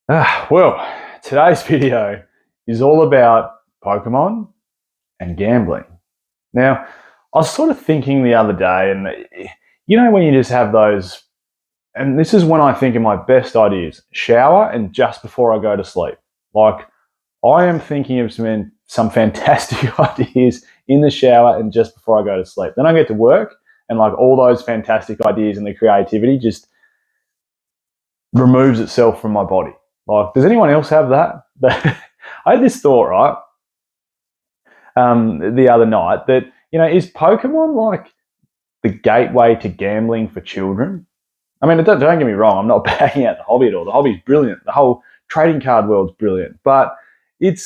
Well, today's video is all about Pokemon and gambling. Now, I was sort of thinking the other day, and when you just have those, and this is when I think of my best ideas: shower and just before I go to sleep. Like, I am thinking of some fantastic ideas in the shower and just before I go to sleep. Then I get to work, and like all those fantastic ideas and the creativity just removes itself from my body. Like, does anyone else have that? I had this thought, right, the other night that, is Pokemon like the gateway to gambling for children? I mean, don't get me wrong, I'm not backing out the hobby at all. The hobby's brilliant. The whole trading card world's brilliant. But it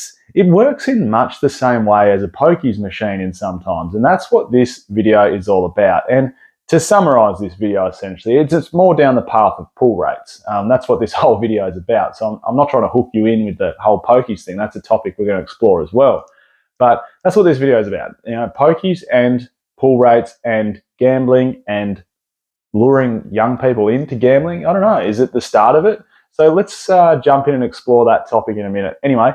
works in much the same way as a pokies machine in sometimes. And that's what this video is all about. And to summarize this video, essentially, it's more down the path of pull rates. That's what this whole video is about. So I'm not trying to hook you in with the whole pokies thing. That's a topic we're going to explore as well. But that's what this video is about. Pokies and pull rates and gambling and luring young people into gambling. I don't know. Is it the start of it? So let's jump in and explore that topic in a minute. Anyway,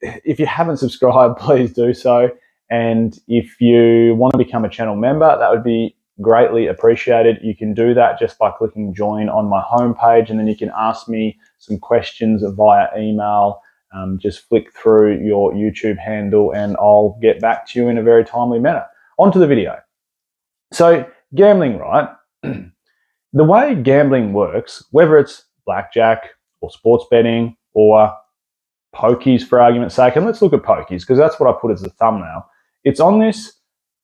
if you haven't subscribed, please do so. And if you want to become a channel member, that would be greatly appreciated. You can do that just by clicking join on my homepage, and then you can ask me some questions via email. Just flick through your YouTube handle and I'll get back to you in a very timely manner. On to the video. So gambling, right? The way gambling works, whether it's blackjack or sports betting or pokies for argument's sake, and let's look at pokies because that's what I put as the thumbnail. It's on this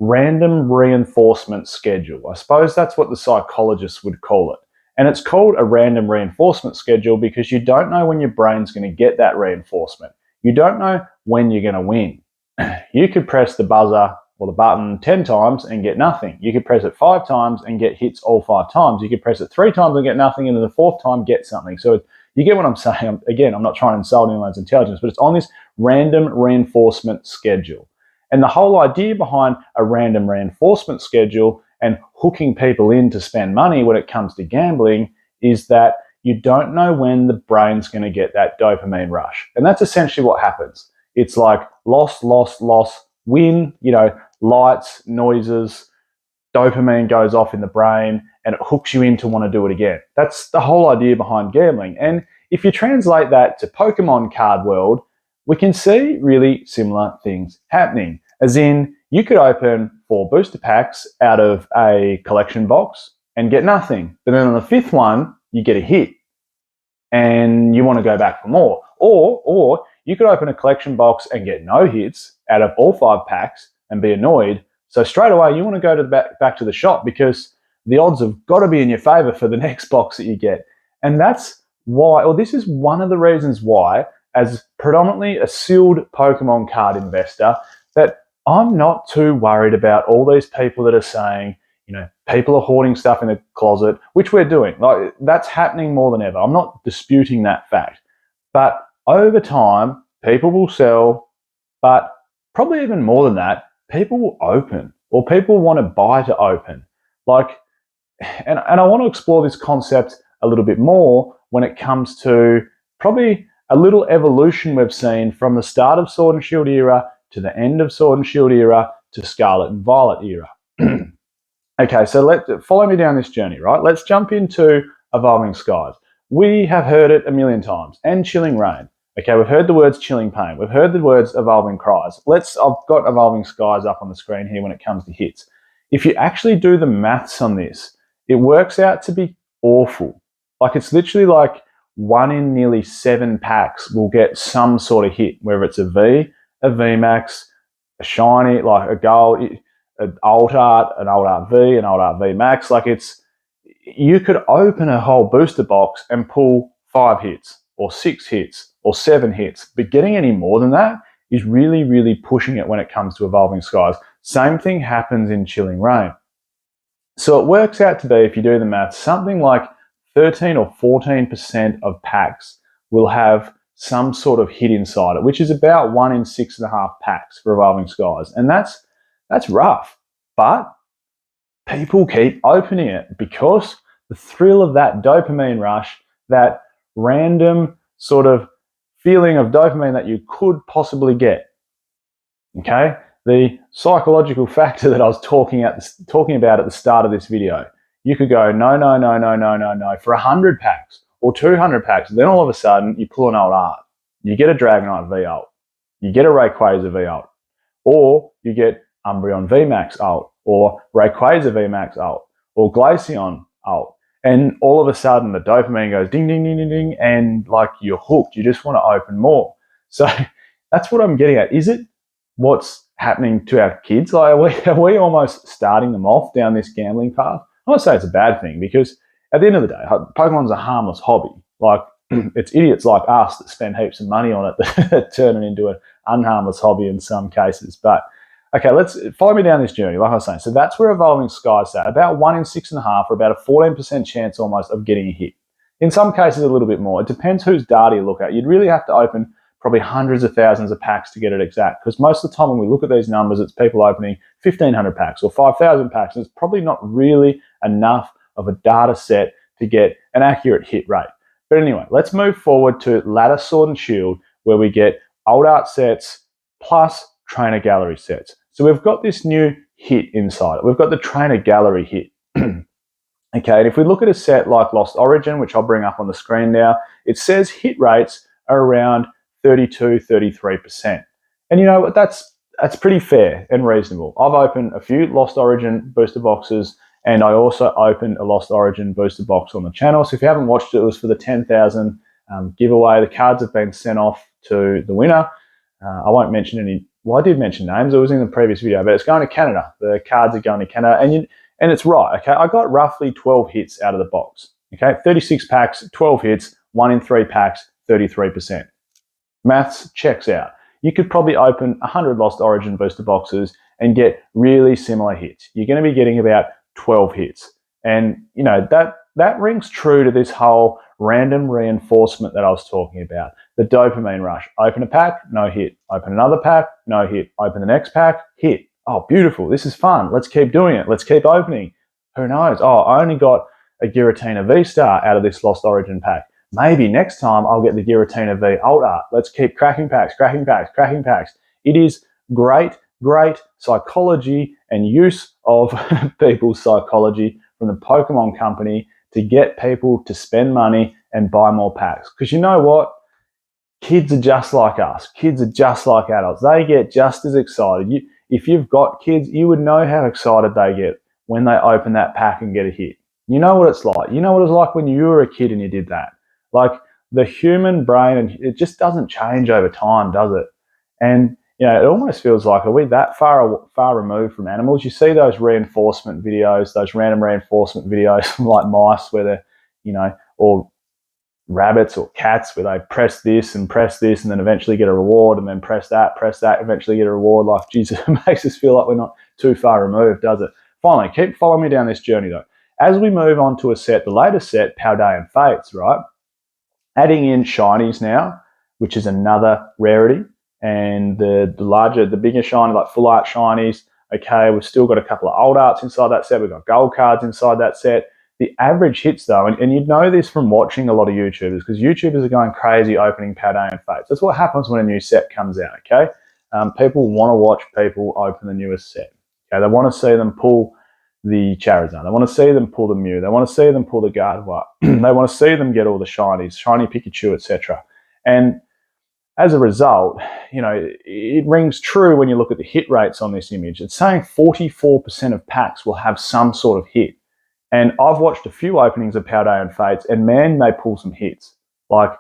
random reinforcement schedule. I suppose that's what the psychologists would call it. And it's called a random reinforcement schedule because you don't know when your brain's going to get that reinforcement. You don't know when you're going to win. You could press the buzzer or the button 10 times and get nothing. You could press it 5 times and get hits all 5 times. You could press it 3 times and get nothing, and then the 4th time get something. So you get what I'm saying. Again, I'm not trying to insult anyone's intelligence, but it's on this random reinforcement schedule. And the whole idea behind a random reinforcement schedule and hooking people in to spend money when it comes to gambling is that you don't know when the brain's going to get that dopamine rush. And that's essentially what happens. It's like loss, loss, loss, win, lights, noises, dopamine goes off in the brain, and it hooks you in to want to do it again. That's the whole idea behind gambling. And if you translate that to Pokemon card world, we can see really similar things happening. As in, you could open 4 booster packs out of a collection box and get nothing. But then on the 5th one, you get a hit and you want to go back for more. Or you could open a collection box and get no hits out of all 5 packs and be annoyed. So straight away, you want to go to back to the shop because the odds have got to be in your favor for the next box that you get. And that's why, or this is one of the reasons why, as predominantly a sealed Pokemon card investor, that I'm not too worried about all these people that are saying, people are hoarding stuff in the closet, which we're doing. Like, that's happening more than ever. I'm not disputing that fact. But over time, people will sell, but probably even more than that, people will open, or people want to buy to open. And I want to explore this concept a little bit more when it comes to probably a little evolution we've seen from the start of Sword and Shield era to the end of Sword and Shield era to Scarlet and Violet era. Okay, so follow me down this journey, right? Let's jump into Evolving Skies. We have heard it a million times, and Chilling Rain. Okay, we've heard the words Chilling Pain. We've heard the words Evolving Cries. I've got Evolving Skies up on the screen here when it comes to hits. If you actually do the maths on this, it works out to be awful. Like, it's literally like 1 in nearly 7 packs will get some sort of hit, whether it's a V, a VMAX, a shiny, like a gold, an alt art, an alt art V, an alt art VMAX. Like, you could open a whole booster box and pull 5 hits or 6 hits or 7 hits, but getting any more than that is really, really pushing it when it comes to Evolving Skies. Same thing happens in Chilling Rain. So it works out to be, if you do the math, something like 13 or 14% of packs will have some sort of hit inside it, which is about 1 in 6.5 packs for Evolving Skies. And that's rough. But people keep opening it because the thrill of that dopamine rush, that random sort of feeling of dopamine that you could possibly get. Okay? The psychological factor that I was talking about at the start of this video. You could go, no, no, no, no, no, no, no, for 100 packs or 200 packs. Then all of a sudden, you pull an old art. You get a Dragonite V-Ult. You get a Rayquaza V-Ult. Or you get Umbreon VMAX Ult. Or Rayquaza VMAX Ult. Or Glaceon Ult. And all of a sudden, the dopamine goes ding, ding, ding, ding, ding, and like you're hooked. You just want to open more. So that's what I'm getting at. Is it what's happening to our kids? Like, are we almost starting them off down this gambling path? I don't say it's a bad thing, because at the end of the day, Pokemon's a harmless hobby. Like, it's idiots like us that spend heaps of money on it that turn it into an unharmless hobby in some cases. But okay, let's follow me down this journey. Like I was saying, so that's where Evolving Skies at. About 1 in 6.5, or about a 14% chance almost of getting a hit. In some cases, a little bit more. It depends whose data you look at. You'd really have to open probably hundreds of thousands of packs to get it exact, because most of the time when we look at these numbers, it's people opening 1,500 packs or 5,000 packs, and it's probably not really enough of a data set to get an accurate hit rate. But anyway, let's move forward to Ladder, Sword and Shield, where we get old art sets plus trainer gallery sets. So we've got this new hit inside it. We've got the trainer gallery hit. Okay, and if we look at a set like Lost Origin, which I'll bring up on the screen now, it says hit rates are around 32, 33%. And you know what, that's pretty fair and reasonable. I've opened a few Lost Origin booster boxes, and I also opened a Lost Origin booster box on the channel. So if you haven't watched it, it was for the 10,000 giveaway. The cards have been sent off to the winner. I won't mention any, well, I did mention names. It was in the previous video, but it's going to Canada. The cards are going to Canada, and it's right, okay? I got roughly 12 hits out of the box, okay? 36 packs, 12 hits, 1 in 3 packs, 33%. Maths checks out. You could probably open 100 Lost Origin booster boxes and get really similar hits. You're going to be getting about 12 hits. And, you know, that rings true to this whole random reinforcement that I was talking about. The dopamine rush. Open a pack, no hit. Open another pack, no hit. Open the next pack, hit. Oh, beautiful. This is fun. Let's keep doing it. Let's keep opening. Who knows? Oh, I only got a Giratina V-Star out of this Lost Origin pack. Maybe next time I'll get the Giratina V Ult Art. Let's keep cracking packs, cracking packs, cracking packs. It is great psychology and use of people's psychology from the Pokemon company to get people to spend money and buy more packs. Because you know what? Kids are just like us. Kids are just like adults. They get just as excited. If you've got kids, you would know how excited they get when they open that pack and get a hit. You know what it's like. You know what it was like when you were a kid and you did that. Like, the human brain, it just doesn't change over time, does it? And, you know, it almost feels like, are we that far removed from animals? You see those reinforcement videos, those random reinforcement videos like mice where they're, you know, or rabbits or cats where they press this and then eventually get a reward, and then press that, eventually get a reward. Like, Jesus, it makes us feel like we're not too far removed, does it? Finally, keep following me down this journey though. As we move on to a set, the latest set, Paldean Fates, right? Adding in shinies now, which is another rarity, and the bigger shiny, like full art shinies. Okay, we've still got a couple of old arts inside that set. We've got gold cards inside that set. The average hits though, and you'd know this from watching a lot of YouTubers, because YouTubers are going crazy opening Paldean Fates. That's what happens when a new set comes out, okay? People want to watch people open the newest set. Okay, they want to see them pull the Charizard. They want to see them pull the Mew. They want to see them pull the Gardevoir. They want to see them get all the shinies, shiny Pikachu, etc. And as a result, you know, it rings true when you look at the hit rates on this image. It's saying 44% of packs will have some sort of hit. And I've watched a few openings of Paldean Fates, and man, they pull some hits. Like,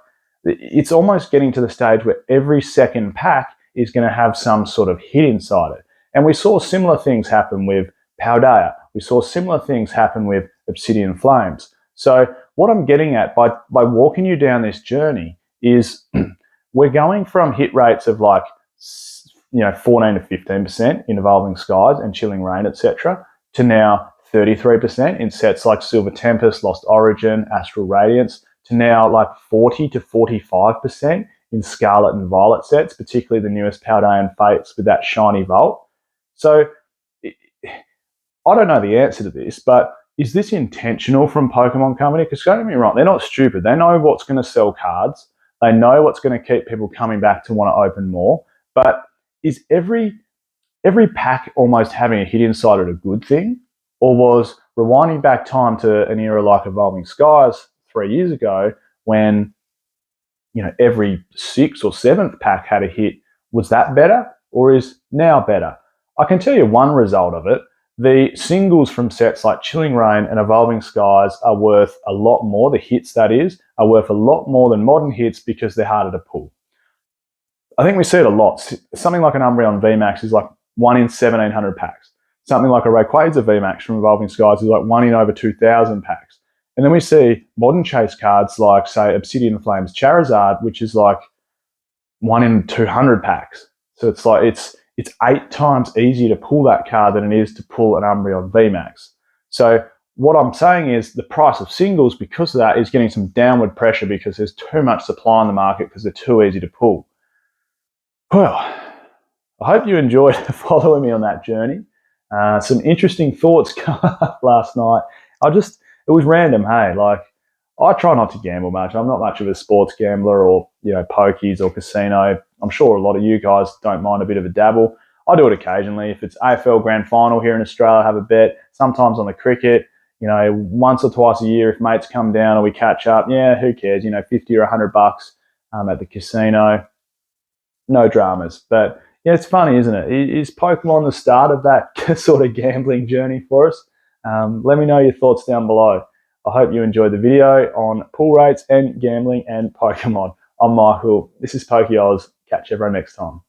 it's almost getting to the stage where every second pack is going to have some sort of hit inside it. And we saw similar things happen with Paldea. We saw similar things happen with Obsidian Flames. So what I'm getting at by walking you down this journey is we're going from hit rates of like, you know, 14 to 15% in Evolving Skies and Chilling Reign, etc., to now 33% in sets like Silver Tempest, Lost Origin, Astral Radiance, to now like 40 to 45% in Scarlet and Violet sets, particularly the newest Paldean Fates with that shiny Vault. So I don't know the answer to this, but is this intentional from Pokemon Company? Because don't get me wrong, they're not stupid. They know what's going to sell cards. They know what's going to keep people coming back to want to open more. But is every pack almost having a hit inside it a good thing? Or was rewinding back time to an era like Evolving Skies 3 years ago when every 6th or 7th pack had a hit, was that better or is now better? I can tell you one result of it. The singles from sets like Chilling Reign and Evolving Skies are worth a lot more, the hits that is, are worth a lot more than modern hits because they're harder to pull. I think we see it a lot. Something like an Umbreon VMAX is like 1 in 1,700 packs. Something like a Rayquaza VMAX from Evolving Skies is like 1 in over 2,000 packs. And then we see modern chase cards like, say, Obsidian Flames Charizard, which is like 1 in 200 packs. So it's like it's 8 times easier to pull that card than it is to pull an Umbreon VMAX. So what I'm saying is the price of singles, because of that, is getting some downward pressure because there's too much supply in the market because they're too easy to pull. Well, I hope you enjoyed following me on that journey. Some interesting thoughts come up last night. It was random, hey, like I try not to gamble much. I'm not much of a sports gambler or, pokies or casino. I'm sure a lot of you guys don't mind a bit of a dabble. I do it occasionally. If it's AFL Grand Final here in Australia, I have a bet. Sometimes on the cricket, once or twice a year if mates come down or we catch up, yeah, who cares? 50 or $100 at the casino. No dramas. But yeah, it's funny, isn't it? Is Pokemon the start of that sort of gambling journey for us? Let me know your thoughts down below. I hope you enjoyed the video on pool rates and gambling and Pokemon. I'm Michael. This is PokeOz. Catch everyone next time.